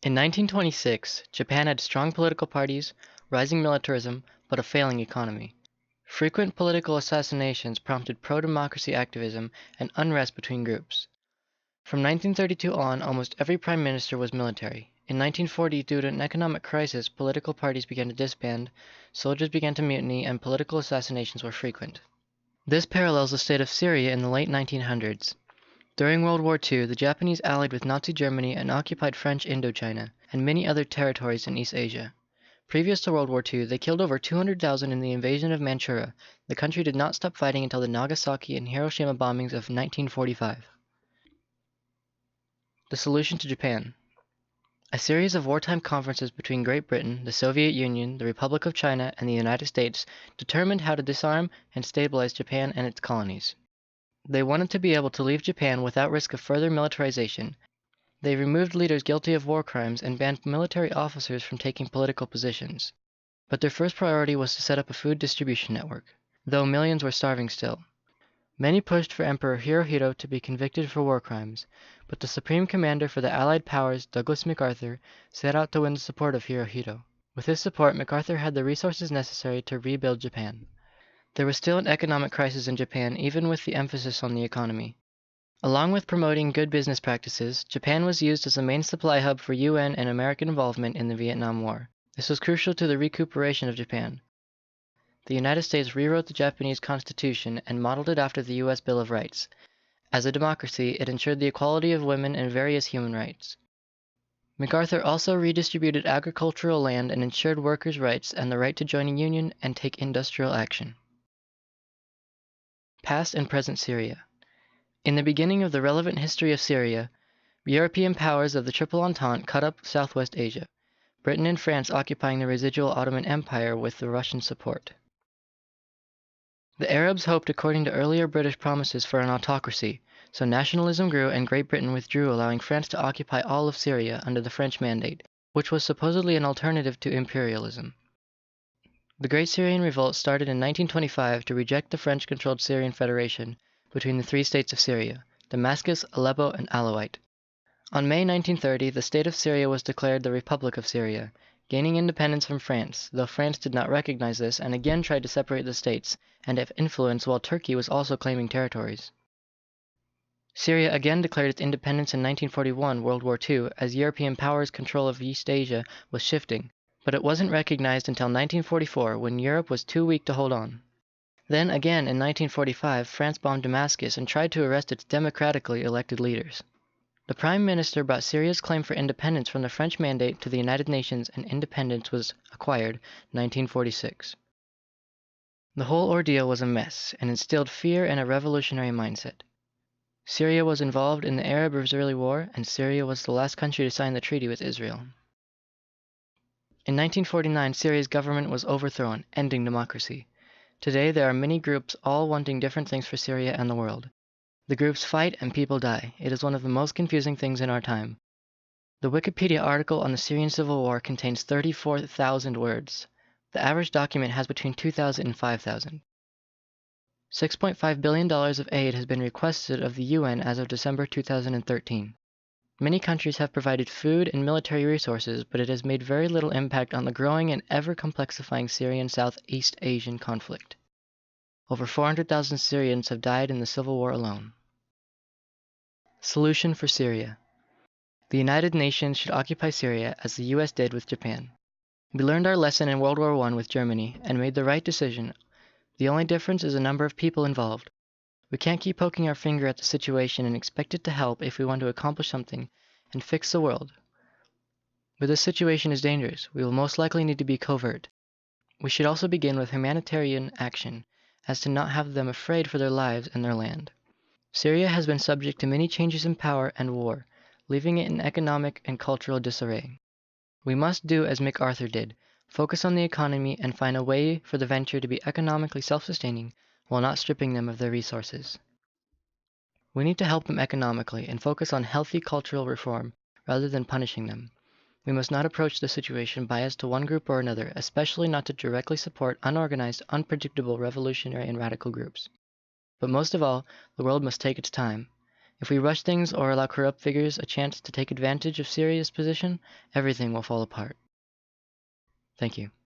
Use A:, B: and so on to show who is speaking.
A: In 1926, Japan had strong political parties, rising militarism, but a failing economy. Frequent political assassinations prompted pro-democracy activism and unrest between groups. From 1932 on, almost every prime minister was military. In 1940, due to an economic crisis, political parties began to disband, soldiers began to mutiny, and political assassinations were frequent. This parallels the state of Syria in the late 1900s. During World War II, the Japanese allied with Nazi Germany and occupied French Indochina and many other territories in East Asia. Previous to World War II, they killed over 200,000 in the invasion of Manchuria. The country did not stop fighting until the Nagasaki and Hiroshima bombings of 1945. The solution to Japan. A series of wartime conferences between Great Britain, the Soviet Union, the Republic of China, and the United States determined how to disarm and stabilize Japan and its colonies. They wanted to be able to leave Japan without risk of further militarization. They removed leaders guilty of war crimes and banned military officers from taking political positions. But their first priority was to set up a food distribution network, though millions were starving still. Many pushed for Emperor Hirohito to be convicted for war crimes, but the Supreme Commander for the Allied powers, Douglas MacArthur, set out to win the support of Hirohito. With his support, MacArthur had the resources necessary to rebuild Japan. There was still an economic crisis in Japan, even with the emphasis on the economy. Along with promoting good business practices, Japan was used as a main supply hub for UN and American involvement in the Vietnam War. This was crucial to the recuperation of Japan. The United States rewrote the Japanese Constitution and modeled it after the U.S. Bill of Rights. As a democracy, it ensured the equality of women and various human rights. MacArthur also redistributed agricultural land and ensured workers' rights and the right to join a union and take industrial action. Past and present Syria. In the beginning of the relevant history of Syria, European powers of the Triple Entente cut up Southwest Asia, Britain and France occupying the residual Ottoman Empire with the Russian support. The Arabs hoped, according to earlier British promises, for an autocracy, so nationalism grew and Great Britain withdrew, allowing France to occupy all of Syria under the French Mandate, which was supposedly an alternative to imperialism. The Great Syrian Revolt started in 1925 to reject the French-controlled Syrian Federation between the three states of Syria, Damascus, Aleppo, and Alawite. On May 1930, the state of Syria was declared the Republic of Syria, gaining independence from France, though France did not recognize this and again tried to separate the states and have influence while Turkey was also claiming territories. Syria again declared its independence in 1941, World War II, as European powers' control of East Asia was shifting, but it wasn't recognized until 1944 when Europe was too weak to hold on. Then again in 1945, France bombed Damascus and tried to arrest its democratically elected leaders. The Prime Minister brought Syria's claim for independence from the French Mandate to the United Nations and independence was acquired 1946. The whole ordeal was a mess and instilled fear and a revolutionary mindset. Syria was involved in the Arab-Israeli War, and Syria was the last country to sign the treaty with Israel. In 1949, Syria's government was overthrown, ending democracy. Today, there are many groups all wanting different things for Syria and the world. The groups fight and people die. It is one of the most confusing things in our time. The Wikipedia article on the Syrian Civil War contains 34,000 words. The average document has between 2,000 and 5,000. $6.5 billion of aid has been requested of the UN as of December 2013. Many countries have provided food and military resources, but it has made very little impact on the growing and ever-complexifying Syrian Southeast Asian conflict. Over 400,000 Syrians have died in the civil war alone. Solution for Syria. The United Nations should occupy Syria as the US did with Japan. We learned our lesson in World War I with Germany and made the right decision. The only difference is the number of people involved. We can't keep poking our finger at the situation and expect it to help if we want to accomplish something and fix the world. But this situation is dangerous. We will most likely need to be covert. We should also begin with humanitarian action, as to not have them afraid for their lives and their land. Syria has been subject to many changes in power and war, leaving it in economic and cultural disarray. We must do as MacArthur did, focus on the economy and find a way for the venture to be economically self-sustaining while not stripping them of their resources. We need to help them economically and focus on healthy cultural reform rather than punishing them. We must not approach the situation biased to one group or another, especially not to directly support unorganized, unpredictable revolutionary and radical groups. But most of all, the world must take its time. If we rush things or allow corrupt figures a chance to take advantage of Syria's position, everything will fall apart. Thank you.